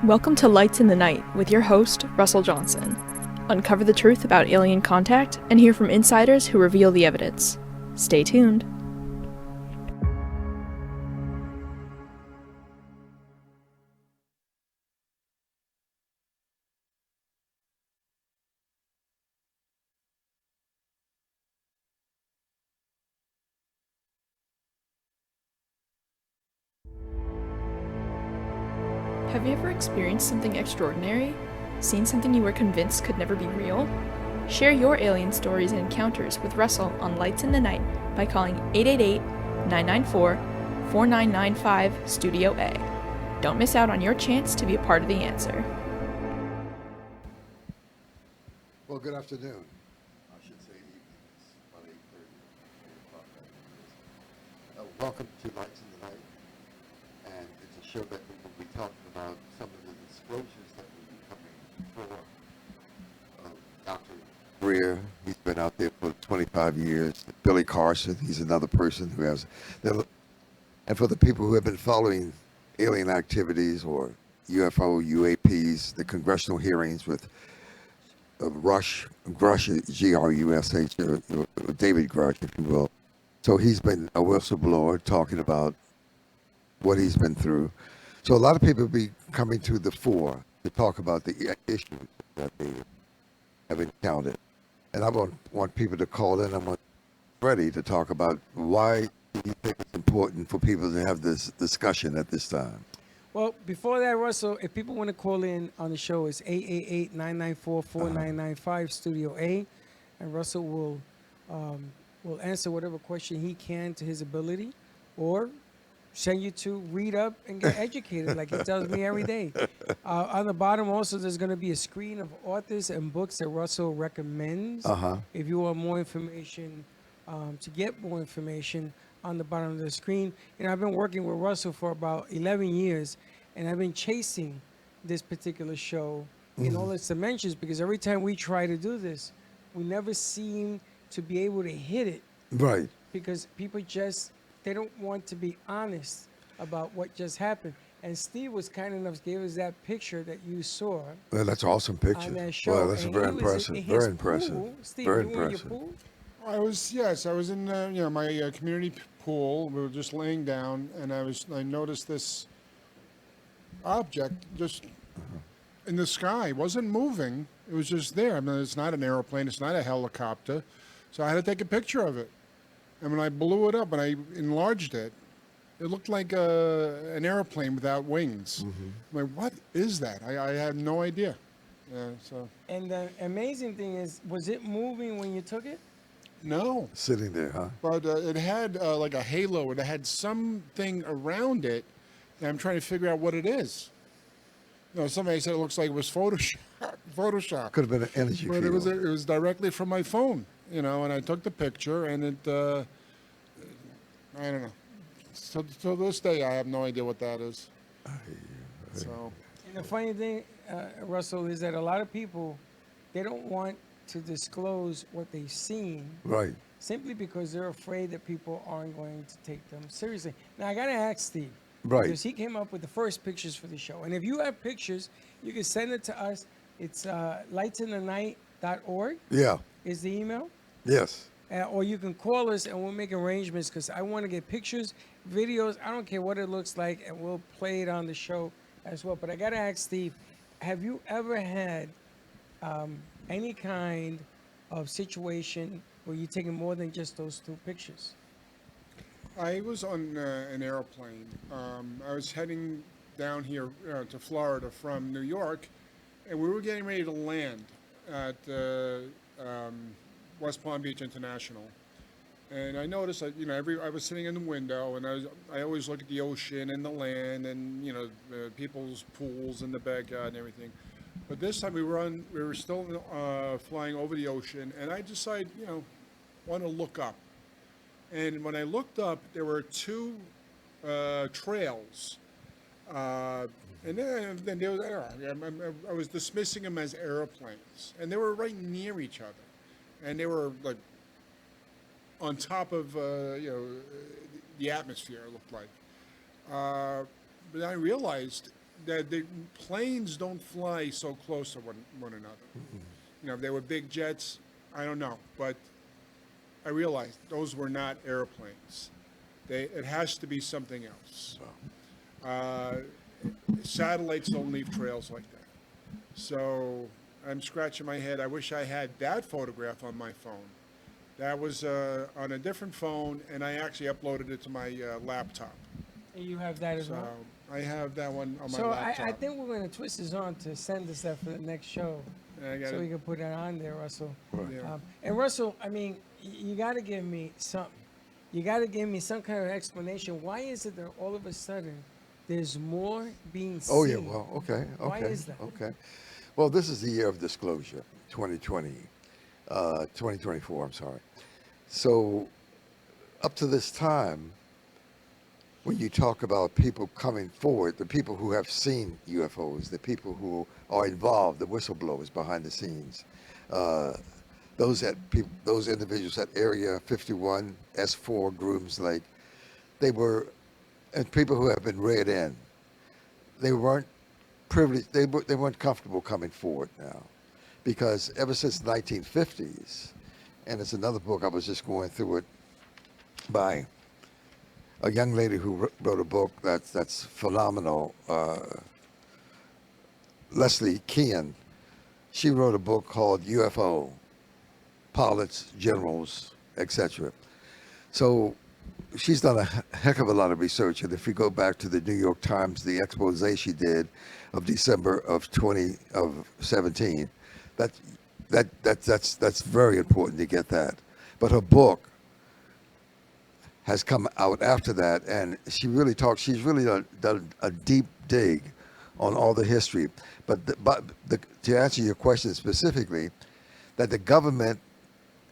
Welcome to Lights in the Night with your host, Russ Johnson. Uncover the truth about alien contact and hear from insiders who reveal the evidence. Stay tuned. Have you ever experienced something extraordinary? Seen something you were convinced could never be real? Share your alien stories and encounters with Russell on Lights in the Night by calling 888-994-4995 Studio A. Don't miss out on your chance to be a part of the answer. Well, good afternoon. I should say evening. It's about 8:30, 8 o'clock. Welcome to Lights in the Night. And it's a show that we will be talking about some of the disclosures that will be coming before Dr. Greer. He's been out there for 25 years. Billy Carson, he's another person who has... And for the people who have been following alien activities or UFO, UAPs, the congressional hearings with Grush, G-R-U-S-H, David Grush, if you will. So he's been a whistleblower talking about what he's been through. So a lot of people will be coming to the fore to talk about the issues that they have encountered. And I want people to call in. I want Freddie to talk about why you think it's important for people to have this discussion at this time. Well, before that, Russell, if people want to call in on the show, it's 888-994-4995 Studio A, and Russell will answer whatever question he can to his ability, or send you to read up and get educated like he tells me every day. On the bottom also, there's going to be a screen of authors and books that Russell recommends. If you want more information, to get more information, on the bottom of the screen. You know, I've been working with Russell for about 11 years, and I've been chasing this particular show in all its dimensions, because every time we try to do this, we never seem to be able to hit it. Right. Because people just, they don't want to be honest about what just happened. And Steve was kind enough to give us that picture that you saw. Well, that's an awesome picture. On that show. Well, that's And very he was impressive. in his Very pool. impressive. Steve, Very you were in your impressive. pool? I was in my community pool. We were just laying down, and I noticed this object just in the sky. It wasn't moving. It was just there. I mean, it's not an airplane. It's not a helicopter. So I had to take a picture of it. And when I blew it up and I enlarged it, it looked like an airplane without wings. I'm like, what is that? I had no idea. So. And the amazing thing is, was it moving when you took it? No. Sitting there, huh? But it had like a halo. It had something around it, and I'm trying to figure out what it is. You know, somebody said it looks like it was Photoshop. Could have been an energy But field. it was directly from my phone, you know, and I took the picture, and it, I don't know. So to this day, I have no idea what that is. So. And the funny thing, Russell, is that a lot of people, they don't want to disclose what they've seen, Right. simply because they're afraid that people aren't going to take them seriously. Now, I got to ask Steve, Right. because he came up with the first pictures for the show. And if you have pictures, you can send it to us. It's lightsinthe.org Yeah. is the email. Yes. Or you can call us and we'll make arrangements, because I want to get pictures, videos. I don't care what it looks like, and we'll play it on the show as well. But I got to ask Steve, have you ever had any kind of situation where you're taking more than just those two pictures? I was on an airplane. I was heading down here to Florida from New York, and we were getting ready to land at West Palm Beach International. And I noticed that, you know, I was sitting in the window, and I always look at the ocean and the land and, you know, people's pools in the backyard and everything. But this time we were still flying over the ocean, and I decided, you know, want to look up. And when I looked up, there were two trails. And then there was, I was dismissing them as airplanes, and they were right near each other, and they were like on top of the atmosphere. It looked like, but I realized that the planes don't fly so close to one another. You know, if they were big jets, I don't know, but I realized those were not airplanes. It has to be something else. Uh, Satellites don't leave trails like that. So I'm scratching my head. I wish I had that photograph on my phone. That was on a different phone, and I actually uploaded it to my laptop. And you have that as So well. I have that one on my So laptop. I think we're gonna twist his arm to send us that for the next show, I got so we it. can put that on there, Russell. Yeah. And Russell, I mean, you got to give me something. You got to give me some kind of explanation. Why is it that all of a sudden there's more being seen? Oh, yeah, well, okay, Why okay, is that? okay. Well, this is the year of disclosure, 2020, 2024, I'm sorry. So up to this time, when you talk about people coming forward, the people who have seen UFOs, the people who are involved, the whistleblowers behind the scenes, uh, those individuals at Area 51, S4, Grooms Lake, they were, and people who have been read in, they weren't privileged, they weren't comfortable coming forward now, because ever since the 1950s, and it's another book, I was just going through it by a young lady who wrote a book that's phenomenal, Leslie Kean. She wrote a book called UFO, Pilots, Generals, etc. So she's done a heck of a lot of research, and if we go back to the New York Times, the expose she did of December of 2017, that's very important to get that. But her book has come out after that, and she really talks. She's really done a deep dig on all the history. To answer your question specifically, that the government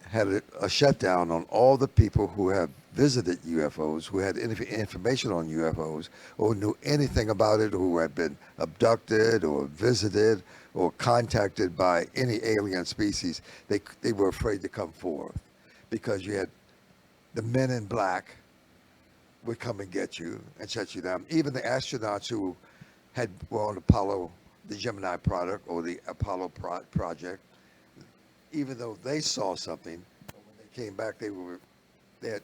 had a shutdown on all the people who have visited UFOs, who had any information on UFOs, or knew anything about it, who had been abducted or visited or contacted by any alien species. They were afraid to come forth because you had the men in black would come and get you and shut you down. Even the astronauts who were on Apollo, the Gemini product or the Apollo project, even though they saw something, but when they came back, they were shut up.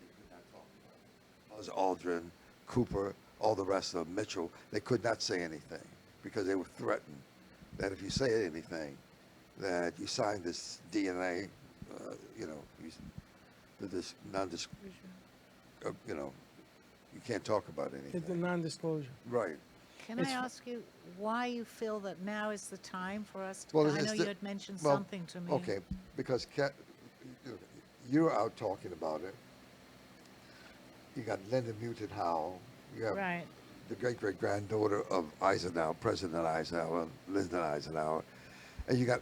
They could not talk about it. Buzz Aldrin, Cooper, all the rest of them, Mitchell, they could not say anything because they were threatened that if you say anything, that you signed this DNA, this you can't talk about The anything. non-disclosure. Right. Can I ask you why you feel that now is the time for us to? Well, I it's know the- you had mentioned well, something to me. Okay, because you're out talking about it. You got Linda Muted Howell. You have Right. the great-great-granddaughter of Eisenhower, President Eisenhower, Lyndon Eisenhower, and you got,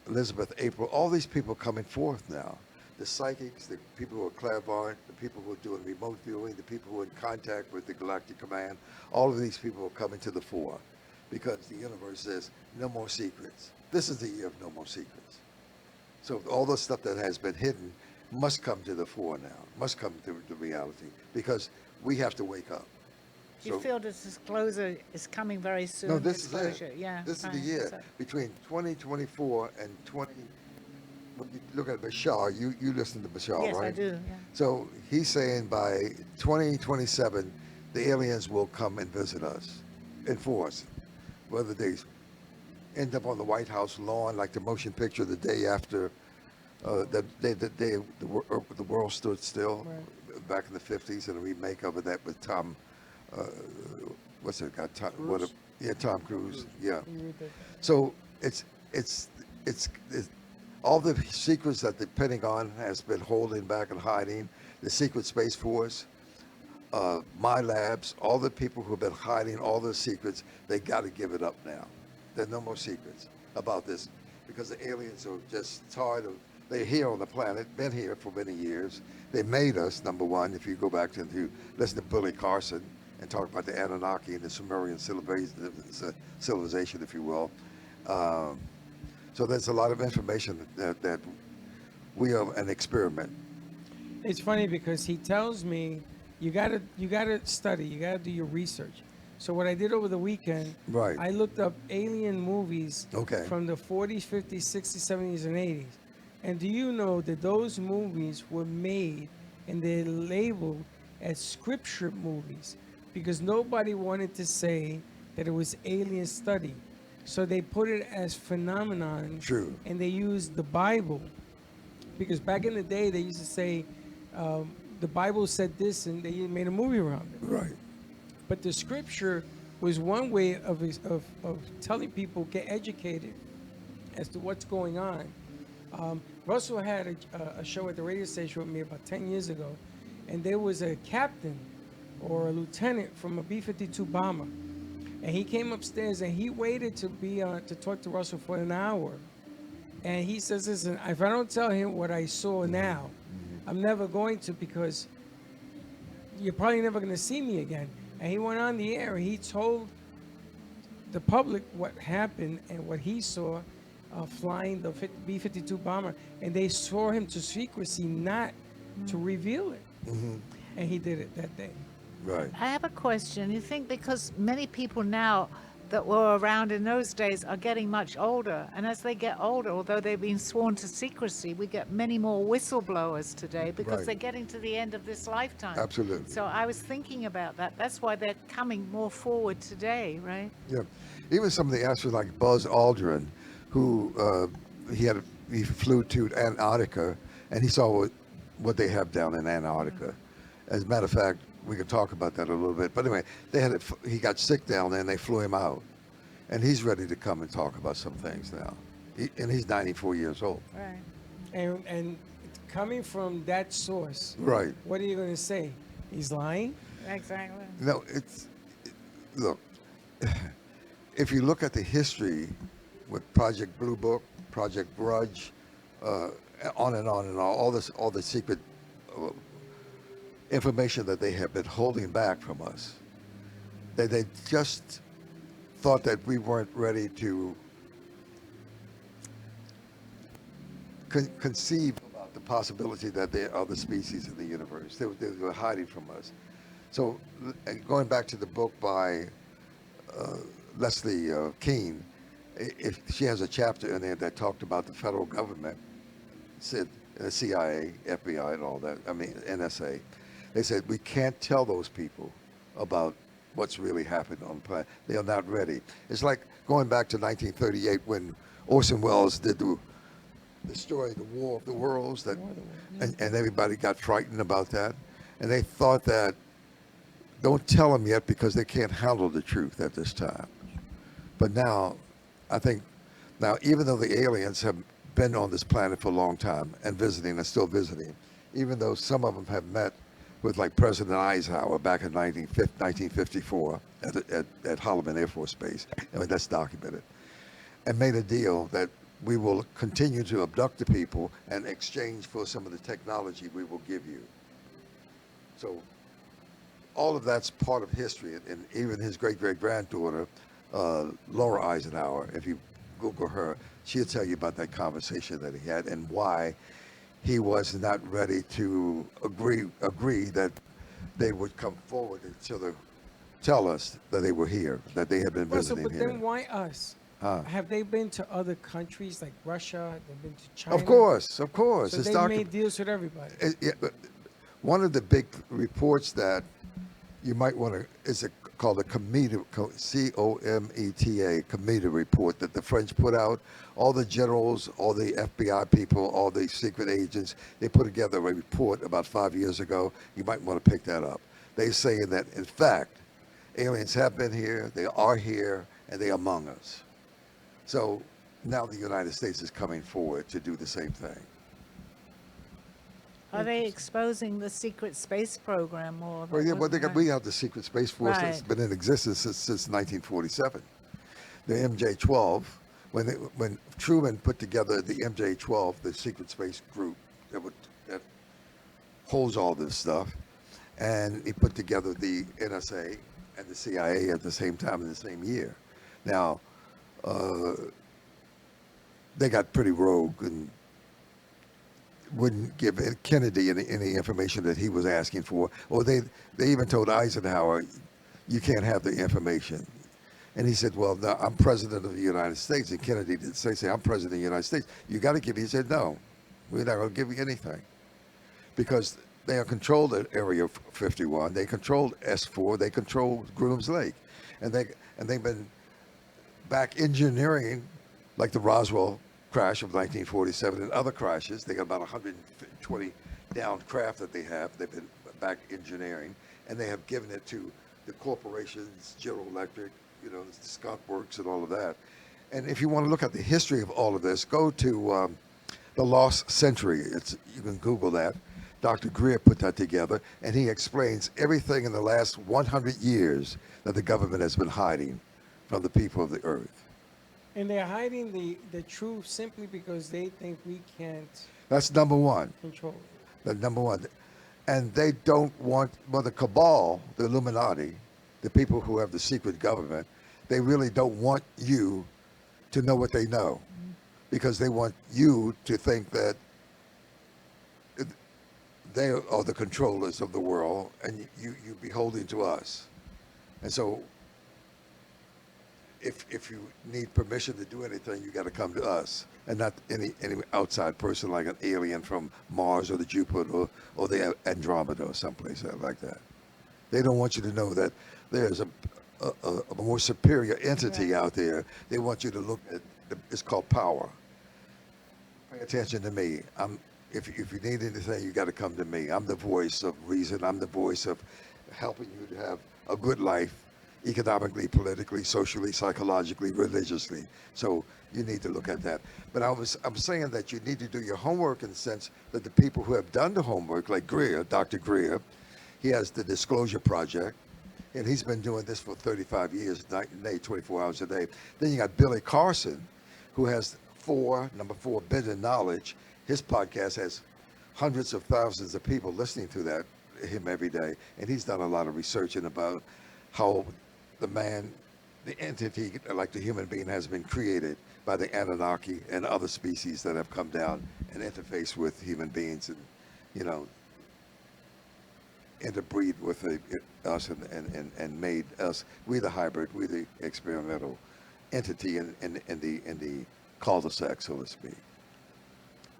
Elizabeth April, all these people coming forth now. The psychics, the people who are clairvoyant, the people who are doing remote viewing, the people who are in contact with the Galactic Command, all of these people are coming to the fore because the universe says no more secrets. This is the year of no more secrets. So all the stuff that has been hidden must come to the fore now, must come to the reality because we have to wake up. Do you feel this disclosure is coming very soon? No, this is disclosure? it. Yeah. This is the right, year so- between 2024 and 20. When you look at Bashar, you listen to Bashar, Yes, right? I do. Yeah. So he's saying by 2027, the aliens will come and visit us in force, whether they end up on the White House lawn like the motion picture the day after the day the world stood still back in the 50s, and a remake of that with Tom. What's it got? Cruise? Tom Cruise. Yeah. You read that? So it's all the secrets that the Pentagon has been holding back and hiding, the Secret Space Force, my labs, all the people who have been hiding all the secrets, they got to give it up now. There's no more secrets about this because the aliens are just tired of. They're here on the planet, been here for many years. They made us, number one, if you go back to listen to Billy Carson and talk about the Anunnaki and the Sumerian civilization, if you will. So there's a lot of information that we are an experiment. It's funny because he tells me you gotta study. You gotta do your research. So what I did over the weekend, Right. I looked up alien movies Okay. from the 40s, 50s, 60s, 70s, and 80s. And do you know that those movies were made and they're labeled as scripture movies because nobody wanted to say that it was alien study. So they put it as phenomenon. True. And they used the Bible because back in the day they used to say the Bible said this and they made a movie around it. Right. But the scripture was one way of telling people get educated as to what's going on. Russell had a show at the radio station with me about 10 years ago, and there was a captain or a lieutenant from a B-52 bomber, and he came upstairs and he waited to be to talk to Russell for an hour, and he says, "Listen, if I don't tell him what I saw now, I'm never going to because you're probably never going to see me again." And he went on the air and he told the public what happened and what he saw flying the B-52 bomber, and they swore him to secrecy not to reveal it. And he did it that day. Right. I have a question. You think because many people now that were around in those days are getting much older, and as they get older, although they've been sworn to secrecy, we get many more whistleblowers today because Right. they're getting to the end of this lifetime. Absolutely. So I was thinking about that. That's why they're coming more forward today, right? Yeah. Even some of the astronauts like Buzz Aldrin, who he flew to Antarctica and he saw what they have down in Antarctica. As a matter of fact, we could talk about that a little bit. But anyway, he got sick down there and they flew him out. And he's ready to come and talk about some things now. And he's 94 years old. Right. And coming from that source, Right. what are you going to say? He's lying? Exactly. No, look, if you look at the history with Project Blue Book, Project Grudge, on and on and on, all the secret information that they have been holding back from us, they just thought that we weren't ready to conceive about the possibility that there are other species in the universe. They were hiding from us. So going back to the book by Leslie Keene, if she has a chapter in there that talked about the federal government, said the CIA, FBI, and all that. I mean NSA. They said we can't tell those people about what's really happened on the planet. They are not ready. It's like going back to 1938 when Orson Welles did the story, The War of the Worlds, that, and everybody got frightened about that, and they thought that don't tell them yet because they can't handle the truth at this time. But now, I think, even though the aliens have been on this planet for a long time and visiting and still visiting, even though some of them have met with like President Eisenhower back in 1954 at Holloman Air Force Base, I mean, that's documented, and made a deal that we will continue to abduct the people and exchange for some of the technology we will give you. So all of that's part of history, and even his great-great-granddaughter, Laura Eisenhower, if you Google her, she'll tell you about that conversation that he had and why he was not ready to agree that they would come forward until tell us that they were here, that they had been Russell, visiting but here. then why us? Have they been to other countries like Russia? They've been to China? Of course. So It's they made deals with everybody. But one of the big reports that you might want to is called a Cometa, C-O-M-E-T-A, Cometa report that the French put out. All the generals, all the FBI people, all the secret agents, they put together a report about 5 years ago. You might want to pick that up. They're saying that, in fact, aliens have been here, they are here, and they're among us. So now the United States is coming forward to do the same thing. Are they exposing the secret space program or? Well, yeah, well, we have the secret space force that's Right. been in existence since 1947. The MJ-12, when Truman put together the MJ-12, the secret space group that holds all this stuff, and he put together the NSA and the CIA at the same time in the same year. Now, they got pretty rogue and wouldn't give Kennedy any information that he was asking for, or they even told Eisenhower, you can't have the information. And he said, well, no, I'm president of the United States. And Kennedy did say, I'm president of the United States. You got to give me. He said, no, we're not going to give you anything. Because they are controlled at Area 51. They controlled S4. They controlled Grooms Lake. And they've been back engineering, like the Roswell crash of 1947 and other crashes. They got about 120 downed craft that they have. They've been back engineering. And they have given it to the corporations, General Electric, the Skunk Works and all of that. And if you want to look at the history of all of this, go to The Lost Century. You can Google that. Dr. Greer put that together, and he explains everything in the last 100 years that the government has been hiding from the people of the earth. And they're hiding the truth simply because they think we can't That's number one. control it. That's number one. And they don't want, well, the cabal, the Illuminati, the people who have the secret government, they really don't want you to know what they know, because they want you to think that they are the controllers of the world, and you beholden to us. And so if you need permission to do anything, you got to come to us, and not any outside person like an alien from Mars or the Jupiter or the Andromeda or someplace like that. They don't want you to know that there's a more superior entity out there. They want you to look at it's called power. Pay attention to me. If you need anything, you got to come to me. I'm the voice of reason. I'm the voice of helping you to have a good life, economically, politically, socially, psychologically, religiously. So you need to look at that. But I'm saying that you need to do your homework in the sense that the people who have done the homework, like Greer, Dr. Greer, he has the Disclosure Project, and he's been doing this for 35 years, night and day, 24 hours a day. Then you got Billy Carson, who has number four, Bending Knowledge. His podcast has hundreds of thousands of people listening to him every day, and he's done a lot of research about how the entity, like the human being, has been created by the Anunnaki and other species that have come down and interface with human beings, and interbreed with us and made us. We the hybrid, we the experimental entity in the cul-de-sac, so to speak.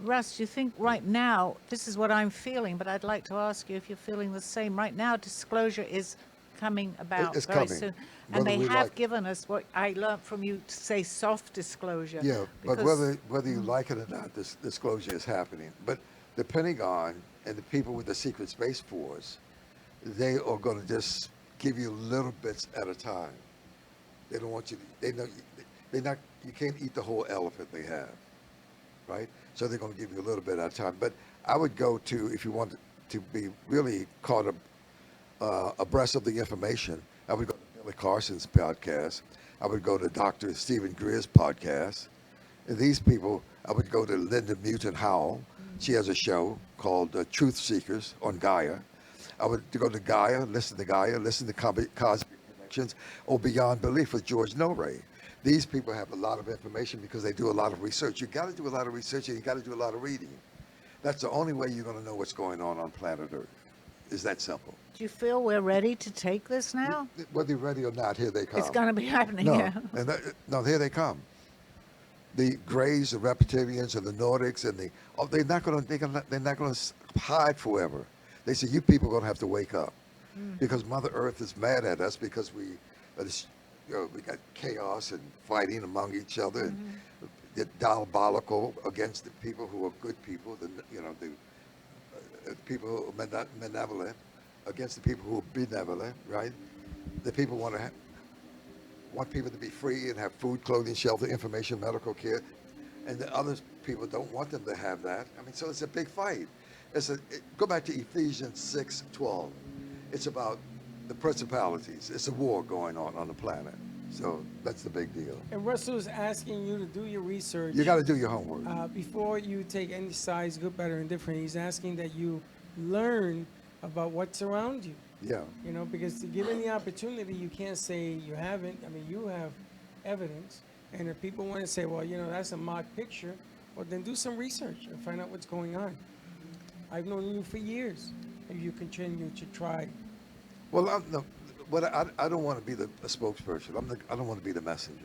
Russ, you think right now, this is what I'm feeling, but I'd like to ask you if you're feeling the same. Right now, disclosure is coming about It's very coming. soon. Whether And they we have like- given us what I learned from you to say soft disclosure. Yeah, but because- whether you like it or not, this disclosure is happening. But the Pentagon and the people with the Secret Space Force, they are going to just give you little bits at a time. They don't want you to, they know, you can't eat the whole elephant they have, right? So they're going to give you a little bit at a time. But I would go to, if you want to be really caught abreast of the information, I would go to Billy Carson's podcast. I would go to Dr. Stephen Greer's podcast. And these people, I would go to Linda Muton Howell. She has a show called Truth Seekers on Gaia. I would go to Gaia, listen to Cosmic Connections, or Beyond Belief with George Norray. These people have a lot of information because they do a lot of research. You got to do a lot of research, and you got to do a lot of reading. That's the only way you're going to know what's going on planet Earth. Is that simple? Do you feel we're ready to take this now? Whether you're ready or not, here they come. It's going to be happening, No, yeah. no, here they come. The Greys, the Reptilians, and the Nordics, and they're not going to hide forever. They say you people are going to have to wake up because Mother Earth is mad at us because we got chaos and fighting among each other, and they're diabolical against the people who are good people. The people who are benevolent against the people who are benevolent, right? The people want people to be free and have food, clothing, shelter, information, medical care, and the other people don't want them to have that. I mean, so it's a big fight. Go back to Ephesians 6:12. It's about the principalities. It's a war going on the planet. So that's the big deal. And Russell's asking you to do your research. You got to do your homework. Before you take any sides, good, better, and different. He's asking that you learn about what's around you. Yeah. Because given the opportunity, you can't say you haven't. I mean, you have evidence. And if people want to say, well, that's a mock picture, well, then do some research and find out what's going on. I've known you for years, and you continue to try. Well, no, I don't want to be a spokesperson. I don't want to be the messenger.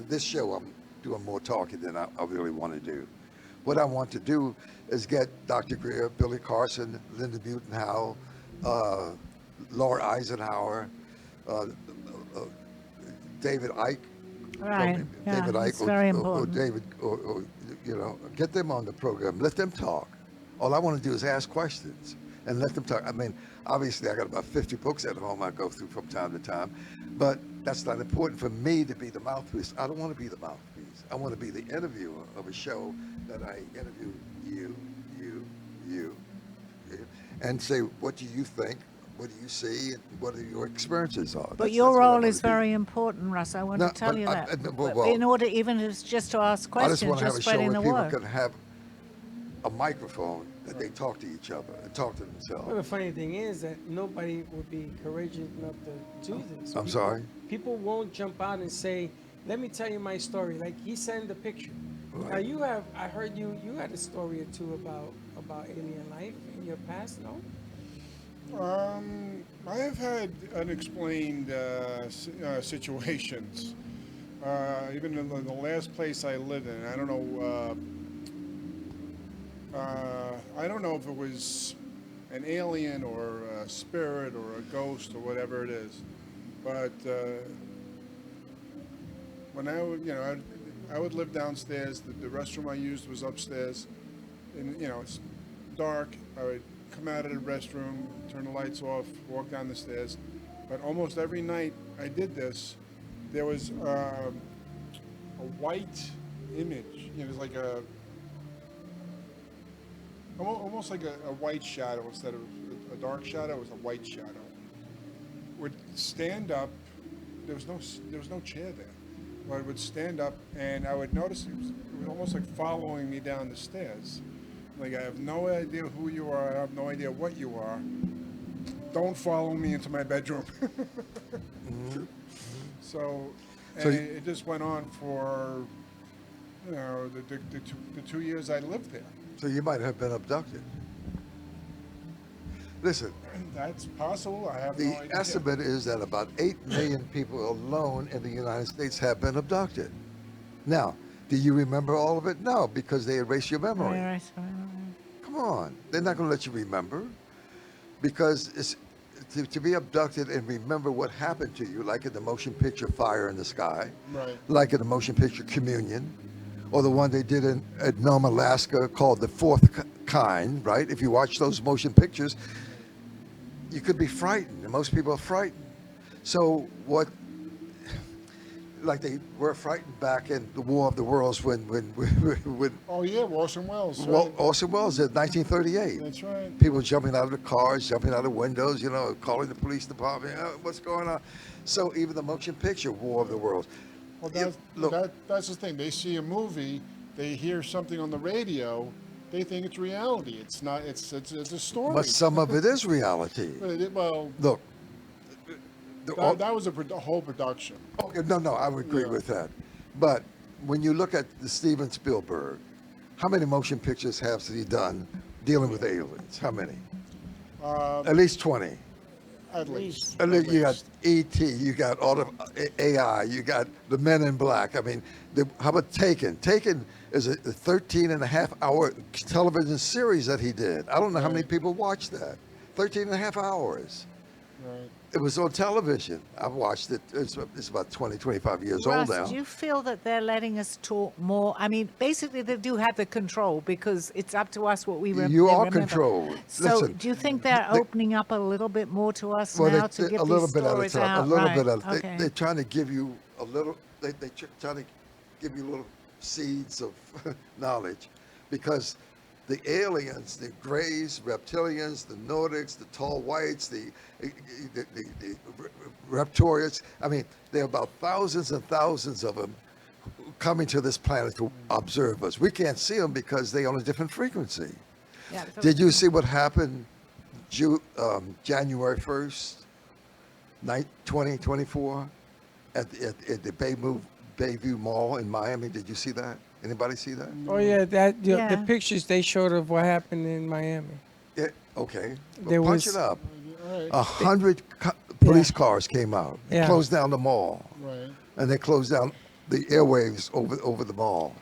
This show, I'm doing more talking than I really want to do. What I want to do is get Dr. Greer, Billy Carson, Linda Butenhow, Laura Eisenhower, uh, uh, David Icke, Right. Yeah, David it's Icke, very or important. David, or get them on the program. Let them talk. All I want to do is ask questions and let them talk. I mean, obviously, I got about 50 books at home I go through from time to time, but that's not important for me to be the mouthpiece. I don't want to be the mouthpiece. I want to be the interviewer of a show that I interview you, and say, what do you think? What do you see? And what are your experiences are? But That's your what I role wanna is do. very important, Russ. I want No, to tell but you that. But well, in order, even if it's just to ask I just questions, want to have just a show spreading where the people word. can have a microphone that they talk to each other and talk to Well, the themselves. funny thing is that nobody would be courageous enough to do this. I'm sorry? People won't jump out and say, "Let me tell you my story." Like he sent the picture. Now Right. you have. I heard you had a story or two about alien life in your past. No. I have had unexplained situations. Even in the last place I lived in, I don't know if it was an alien or a spirit or a ghost or whatever it is, but when I would live downstairs. The restroom I used was upstairs, and it's dark. I would come out of the restroom, turn the lights off, walk down the stairs. But almost every night I did this, there was a white image. It was like almost like a white shadow instead of a dark shadow. It was a white shadow. Would stand up. There was no chair there. But I would stand up and I would notice it was almost like following me down the stairs. Like, I have no idea who you are. I have no idea what you are. Don't follow me into my bedroom. So, So and you- it just went on for, the 2 years I lived there. So you might have been abducted. Listen, That's possible. I have no the idea. estimate is that about 8 million people alone in the United States have been abducted. Now, do you remember all of it? No, because they erase your memory. Right. Come on. They're not going to let you remember because it's to be abducted and remember what happened to you, like in the motion picture Fire in the Sky, Right. like in the motion picture Communion, or the one they did at Nome, Alaska called The Fourth Kind, right? If you watch those motion pictures, you could be frightened, and most people are frightened. So like they were frightened back in the War of the Worlds when Oh yeah, Orson Welles. Right? Orson Welles in 1938. That's right. People jumping out of the cars, jumping out of windows, calling the police department, what's going on? So even the motion picture War of the Worlds. Well, Look, that's the thing. They see a movie, they hear something on the radio, they think it's reality. It's not. It's a story. but some of it is reality. Well, Look, that was a whole production. okay, no, I would agree Yeah. with that. But when you look at the Steven Spielberg, how many motion pictures has he done dealing with aliens? How many? At least 20. At least. And At then you got least. E.T., you got all the AI, you got the Men in Black. I mean, how about Taken? Taken is a 13 and a half hour television series that he did. I don't know how many Right. people watched that. 13 and a half hours. Right. It was on television. I've watched it. It's about 20, 25 years old Russ, now. do you feel that they're letting us talk more? I mean, basically, they do have the control because it's up to us what we You they are remember. controlled. So, Listen, do you think they're opening up a little bit more to us Well, now to give a little these bit at a stories time. out? A little Right. bit at a time. Okay. They're trying to give you a little. Trying to give you little seeds of knowledge, because the aliens, the Greys, reptilians, the Nordics, the tall whites, the Reptorians. I mean, there are about thousands and thousands of them coming to this planet to observe us. We can't see them because they're on a different frequency. Yeah, so- Did you see what happened January 1st, 2024 at the Bayview Mall in Miami? Did you see that? Anybody see that? Oh yeah, the Yeah. pictures they showed of what happened in Miami. Okay. There Well, punch was- it up. All right. 100 police cars came out. They Yeah. closed down the mall. Right. And they closed down the airwaves over the mall.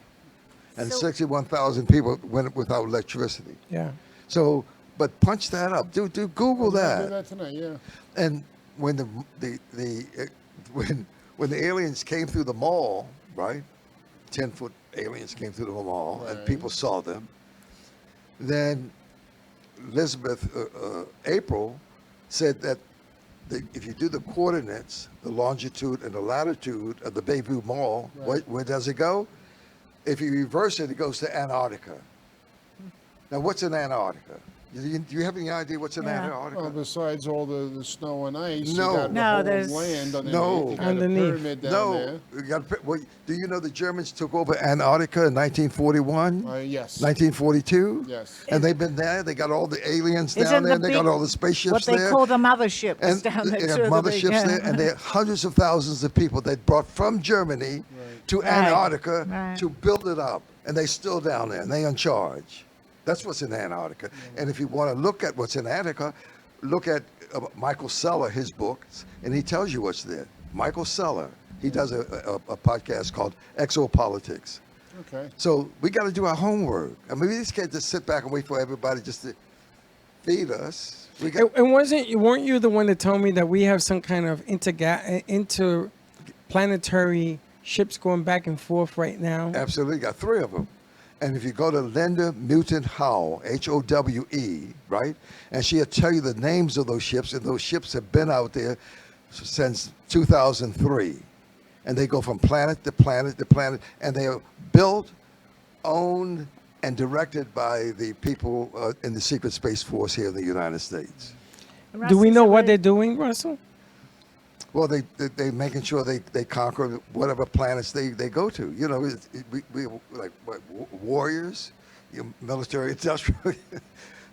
And So- 61,000 people went without electricity. Yeah. So, but punch that up. Do Google We're gonna do that. that tonight. Yeah. And when when the aliens came through the mall, right? 10-foot aliens came through the mall, and Right. people saw them. Then Elizabeth April said that if you do the coordinates, the longitude and the latitude of the Bayview Mall, Right. where does it go? If you reverse it, it goes to Antarctica. Now, what's in Antarctica? Do you have any idea what's in Yeah. Antarctica? Well, besides all the snow and ice, No. you got the No, whole there's- land underneath. No. You got Underneath. a pyramid down No. there. You got, well, do you know the Germans took over Antarctica in 1941? Yes. 1942? Yes. And they've been there. They got all the aliens down Isn't there. the They got big- all the spaceships What they there. call the motherships and down there they too. have the big- motherships yeah. there, and they had hundreds of thousands of people they brought from Germany to Right. Antarctica Right. to build it up, and they're still down there, and they're in charge. That's what's in Antarctica. And if you want to look at what's in Antarctica, look at Michael Seller, his books, and he tells you what's there. Michael Seller, he does a podcast called Exopolitics. Okay. So we got to do our homework. I mean, we just can't just sit back and wait for everybody just to feed us. We got, And weren't you the one that told me that we have some kind of interplanetary ships going back and forth right now? Absolutely, got 3 of them. And if you go to Linda Moulton Howe, Howe, right? And she'll tell you the names of those ships, and those ships have been out there since 2003. And they go from planet to planet to planet, and they are built, owned, and directed by the people in the Secret Space Force here in the United States. Do we know what they they're doing, Russell? Well, they making sure they conquer whatever planets they go to. You know, we like what, warriors, military industrial.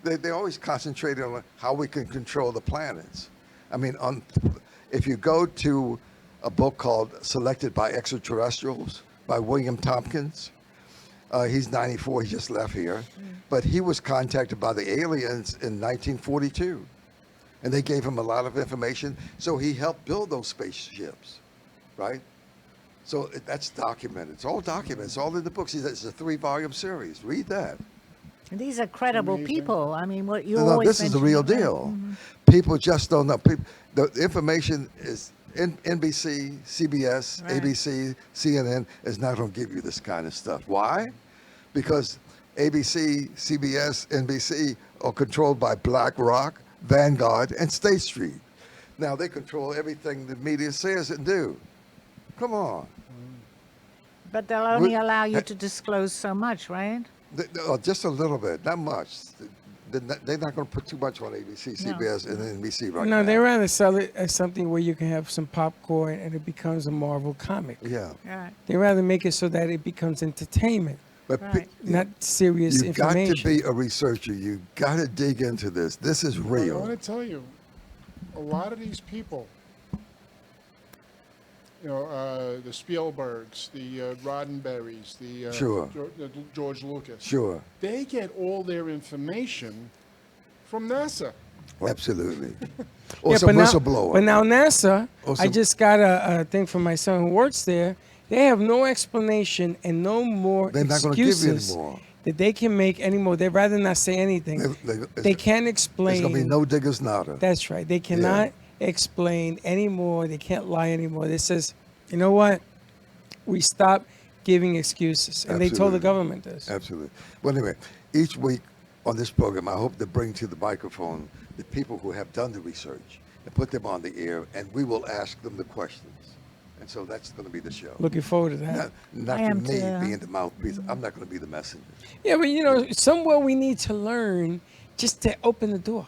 they always concentrate on how we can control the planets. I mean, if you go to a book called Selected by Extraterrestrials by William Tompkins, he's 94. He just left here, but he was contacted by the aliens in 1942. And they gave him a lot of information, so he helped build those spaceships, right? So that's documented. It's all documented. It's all in the books. It's a 3-volume series. Read that. These are credible Amazing. people. I mean, what you No, always this is the mention real it, right? deal. People just don't know. The information is NBC, CBS, Right. ABC, CNN is not going to give you this kind of stuff. Why? Because ABC, CBS, NBC are controlled by BlackRock, Vanguard, and State Street. Now they control everything the media says and do. Come on. But they'll only We- allow you to disclose so much, right? Just a little bit, not much. They're not going to put too much on ABC, CBS, and NBC right now. No, they rather sell it as something where you can have some popcorn and it becomes a Marvel comic. Yeah. Right. They rather make it so that it becomes entertainment, But Right. not serious you got information. to be a researcher. You got to dig into this. This is I real. want to tell you, a lot of these people, the Spielbergs, the Roddenberrys, the Sure. George Lucas, Sure. they get all their information from NASA. Absolutely. Or Yeah, some but now- whistleblower. But now NASA, Or I some- just got a thing from my son who works there. They have no explanation and no more They're not going to give you excuses anymore. that they can make anymore. They'd rather not say anything. They can't There's explain. going to be no diggers nada. That's right. They cannot explain anymore. They can't lie anymore. They says, you know what? We stop giving excuses. And they told the Absolutely. government this. Absolutely. Well, anyway, each week on this program, I hope to bring to the microphone the people who have done the research and put them on the air, and we will ask them the questions. And so that's going to be the show. Looking forward to that. Not I am for me too. being the mouthpiece. I'm not going to be the messenger. Yeah, but you know, somewhere we need to learn just to open the door.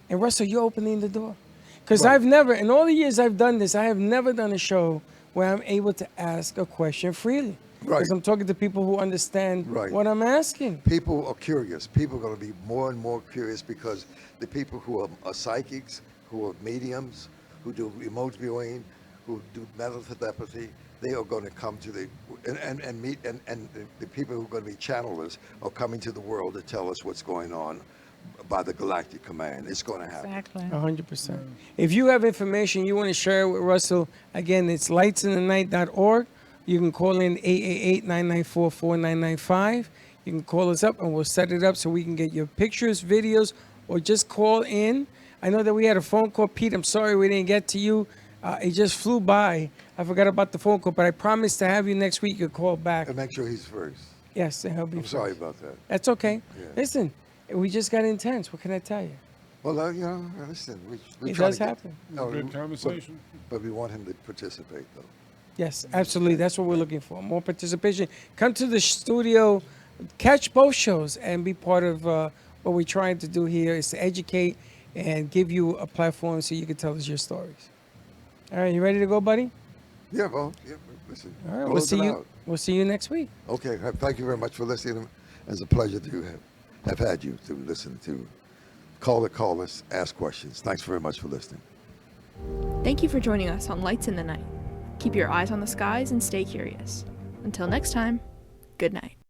And Russell, you're opening the door. Because Right. I've never, in all the years I've done this, I have never done a show where I'm able to ask a question freely. Right. Because I'm talking to people who understand Right. what I'm asking. People are curious. People are going to be more and more curious because the people who are psychics, who are mediums, who do remote viewing, who do mental telepathy, they are going to come to the and meet and the people who are going to be channelers are coming to the world to tell us what's going on by the Galactic Command. It's going to happen. Exactly. 100%. If you have information you want to share with Russell, again, it's lightsinthenight.org. You can call in 888-994-4995. You can call us up and we'll set it up so we can get your pictures, videos, or just call in. I know that we had a phone call. Pete, I'm sorry we didn't get to you. It just flew by. I forgot about the phone call, but I promise to have you next week. You'll call back. And make sure he's first. Yes, and he'll be I'm sorry first. about that. That's okay. Yeah. Listen, we just got intense. What can I tell you? Well, you know, listen, we It try does to get- happen. No, Good conversation. But we want him to participate, though. Yes, absolutely. That's what we're looking for. More participation. Come to the studio, catch both shows, and be part of what we're trying to do here is to educate and give you a platform so you can tell us your stories. All right, you ready to go, buddy? Yeah, well, yeah, listen. All right, close it out. We'll see you next week. Okay, thank you very much for listening. It's a pleasure to have had you to listen to. Call us, ask questions. Thanks very much for listening. Thank you for joining us on Lights in the Night. Keep your eyes on the skies and stay curious. Until next time, good night.